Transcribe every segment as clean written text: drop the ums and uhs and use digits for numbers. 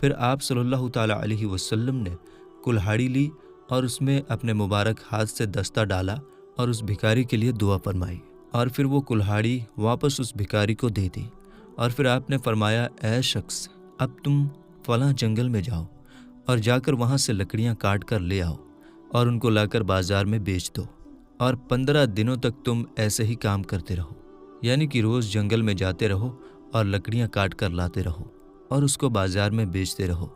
پھر آپ صلی اللہ تعالیٰ علیہ وسلم نے کلہاڑی لی اور اس میں اپنے مبارک ہاتھ سے دستہ ڈالا اور اس بھکاری کے لیے دعا فرمائی، اور پھر وہ کلہاڑی واپس اس بھکاری کو دے دی، اور پھر آپ نے فرمایا اے شخص، اب تم فلاں جنگل میں جاؤ اور جا کر وہاں سے لکڑیاں کاٹ کر لے آؤ اور ان کو لا کر بازار میں بیچ دو، اور 15 دنوں تک تم ایسے ہی کام کرتے رہو، یعنی کہ روز جنگل میں جاتے رہو اور لکڑیاں کاٹ کر لاتے رہو اور اس کو بازار میں بیچتے رہو۔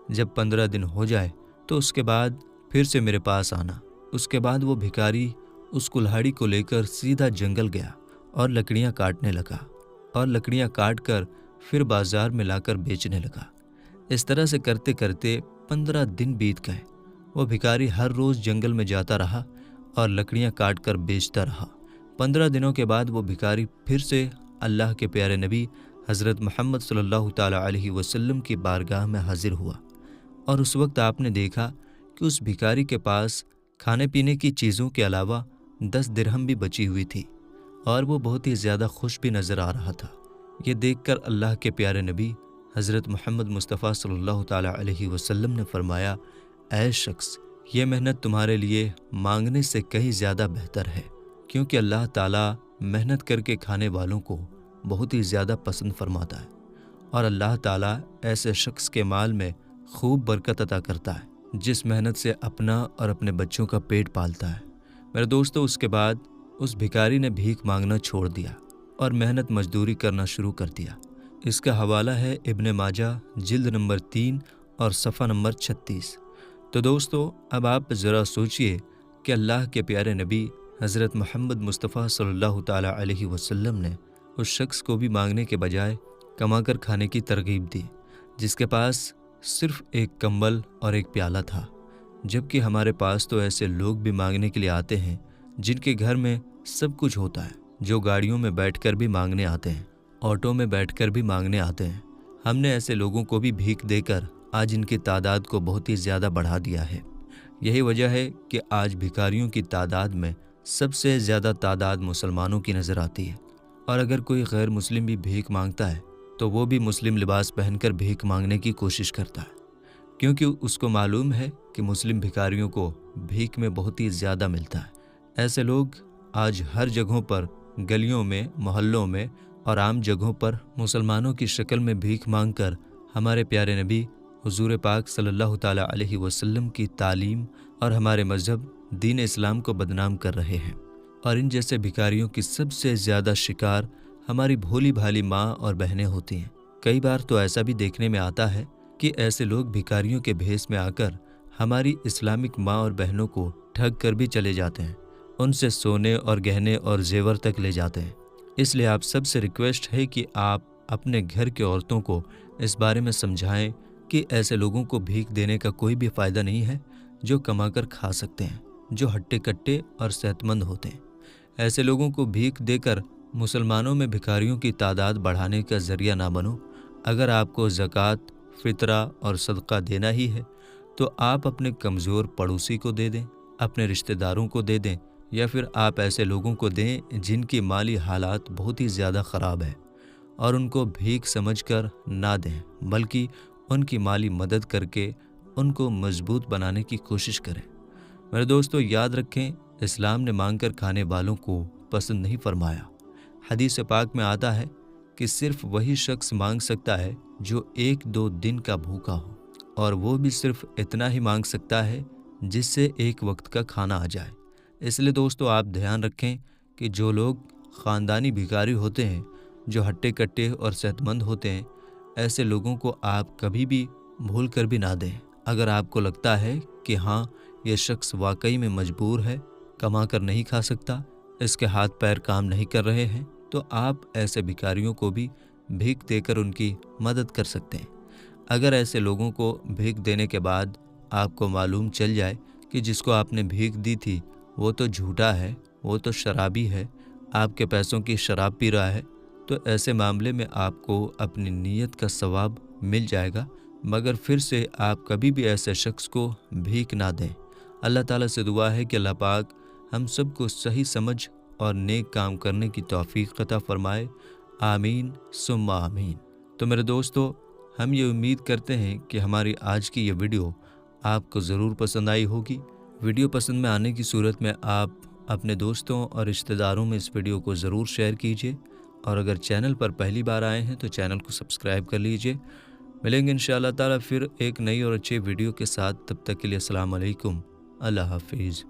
جب 15 دن ہو جائے تو اس کے بعد پھر سے میرے پاس آنا۔ اس کے بعد وہ بھکاری اس کلہاڑی کو لے کر سیدھا جنگل گیا اور لکڑیاں کاٹنے لگا، اور لکڑیاں کاٹ کر پھر بازار میں لا کر بیچنے لگا۔ اس طرح سے کرتے کرتے 15 دن بیت گئے۔ وہ بھکاری ہر روز جنگل میں جاتا رہا اور لکڑیاں کاٹ کر بیچتا رہا۔ 15 دنوں کے بعد وہ بھکاری پھر سے اللہ کے پیارے نبی حضرت محمد صلی اللہ تعالیٰ علیہ وسلم کی بارگاہ میں حاضر ہوا، اور اس وقت آپ نے دیکھا کہ اس بھکاری کے پاس کھانے پینے کی چیزوں کے علاوہ 10 درہم بھی بچی ہوئی تھی، اور وہ بہت ہی زیادہ خوش بھی نظر آ رہا تھا۔ یہ دیکھ کر اللہ کے پیارے نبی حضرت محمد مصطفیٰ صلی اللہ تعالیٰ علیہ وسلم نے فرمایا اے شخص، یہ محنت تمہارے لیے مانگنے سے کہیں زیادہ بہتر ہے، کیونکہ اللہ تعالیٰ محنت کر کے کھانے والوں کو بہت ہی زیادہ پسند فرماتا ہے، اور اللہ تعالیٰ ایسے شخص کے مال میں خوب برکت عطا کرتا ہے جس محنت سے اپنا اور اپنے بچوں کا پیٹ پالتا ہے۔ میرے دوستو، اس کے بعد اس بھکاری نے بھیک مانگنا چھوڑ دیا اور محنت مزدوری کرنا شروع کر دیا۔ اس کا حوالہ ہے ابن ماجہ جلد نمبر 3 اور صفحہ نمبر 36۔ تو دوستو، اب آپ ذرا سوچئے کہ اللہ کے پیارے نبی حضرت محمد مصطفیٰ صلی اللہ تعالیٰ علیہ وسلم نے اس شخص کو بھی مانگنے کے بجائے کما کر کھانے کی ترغیب دی جس کے پاس صرف ایک کمبل اور ایک پیالہ تھا، جبکہ ہمارے پاس تو ایسے لوگ بھی مانگنے کے لیے آتے ہیں جن کے گھر میں سب کچھ ہوتا ہے، جو گاڑیوں میں بیٹھ کر بھی مانگنے آتے ہیں، آٹو میں بیٹھ کر بھی مانگنے آتے ہیں۔ ہم نے ایسے لوگوں کو بھی بھیک دے کر آج ان کی تعداد کو بہت ہی زیادہ بڑھا دیا ہے۔ یہی وجہ ہے کہ آج بھکاریوں کی تعداد میں سب سے زیادہ تعداد مسلمانوں کی نظر آتی ہے، اور اگر کوئی غیر مسلم بھی بھیک مانگتا ہے تو وہ بھی مسلم لباس پہن کر بھیک مانگنے کی کوشش کرتا ہے، کیونکہ اس کو معلوم ہے کہ مسلم بھکاریوں کو بھیک میں بہت ہی زیادہ ملتا ہے۔ ایسے لوگ آج ہر جگہوں پر، گلیوں میں، محلوں میں اور عام جگہوں پر مسلمانوں کی شکل میں بھیک مانگ کر ہمارے پیارے نبی حضور پاک صلی اللہ تعالیٰ علیہ وسلم کی تعلیم اور ہمارے مذہب دین اسلام کو بدنام کر رہے ہیں۔ اور ان جیسے بھکاریوں کی سب سے زیادہ شکار ہماری بھولی بھالی ماں اور بہنیں ہوتی ہیں۔ کئی بار تو ایسا بھی دیکھنے میں آتا ہے کہ ایسے لوگ بھکاریوں کے بھیس میں آ کر ہماری اسلامک ماں اور بہنوں کو ٹھگ کر بھی چلے جاتے ہیں، ان سے سونے اور گہنے اور زیور تک لے جاتے ہیں۔ اس لیے آپ سب سے ریکویسٹ ہے کہ آپ اپنے گھر کی عورتوں کو اس بارے میں سمجھائیں کہ ایسے لوگوں کو بھیک دینے کا کوئی بھی فائدہ نہیں ہے جو کما کر کھا سکتے ہیں، جو ہٹے کٹے اور صحت مند ہوتے ہیں۔ ایسے لوگوں کو بھیک دے کر مسلمانوں میں بھکاریوں کی تعداد بڑھانے کا ذریعہ نہ بنو۔ اگر آپ کو زکوٰۃ، فطرہ اور صدقہ دینا ہی ہے تو آپ اپنے کمزور پڑوسی کو دے دیں، اپنے رشتہ داروں کو دے دیں، یا پھر آپ ایسے لوگوں کو دیں جن کی مالی حالات بہت ہی زیادہ خراب ہے، اور ان کو بھیک سمجھ کر نہ دیں، بلکہ ان کی مالی مدد کر کے ان کو مضبوط بنانے کی کوشش کریں۔ میرے دوستو، یاد رکھیں، اسلام نے مانگ کر کھانے والوں کو پسند نہیں فرمایا۔ حدیث پاک میں آتا ہے کہ صرف وہی شخص مانگ سکتا ہے جو 1-2 دن کا بھوکا ہو، اور وہ بھی صرف اتنا ہی مانگ سکتا ہے جس سے ایک وقت کا کھانا آ جائے۔ اس لیے دوستو، آپ دھیان رکھیں کہ جو لوگ خاندانی بھکاری ہوتے ہیں، جو ہٹے کٹے اور صحت مند ہوتے ہیں، ایسے لوگوں کو آپ کبھی بھی بھول کر بھی نہ دیں۔ اگر آپ کو لگتا ہے کہ ہاں، یہ شخص واقعی میں مجبور ہے، کما کر نہیں کھا سکتا، اس کے ہاتھ پیر کام نہیں کر رہے ہیں، تو آپ ایسے بھکاریوں کو بھی بھیک دے کر ان کی مدد کر سکتے ہیں۔ اگر ایسے لوگوں کو بھیک دینے کے بعد آپ کو معلوم چل جائے کہ جس کو آپ نے بھیک دی تھی وہ تو جھوٹا ہے، وہ تو شرابی ہے، آپ کے پیسوں کی شراب پی رہا ہے، تو ایسے معاملے میں آپ کو اپنی نیت کا ثواب مل جائے گا، مگر پھر سے آپ کبھی بھی ایسے شخص کو بھیک نہ دیں۔ اللہ تعالیٰ سے دعا ہے کہ اللہ پاک ہم سب کو صحیح سمجھ اور نیک کام کرنے کی توفیق عطا فرمائے، آمین ثم آمین۔ تو میرے دوستو، ہم یہ امید کرتے ہیں کہ ہماری آج کی یہ ویڈیو آپ کو ضرور پسند آئی ہوگی۔ ویڈیو پسند میں آنے کی صورت میں آپ اپنے دوستوں اور رشتہ داروں میں اس ویڈیو کو ضرور شیئر کیجیے، اور اگر چینل پر پہلی بار آئے ہیں تو چینل کو سبسکرائب کر لیجیے۔ ملیں گے انشاءاللہ تعالیٰ پھر ایک نئی اور اچھی ویڈیو کے ساتھ، تب تک کے لیے السلام علیکم، اللہ حافظ۔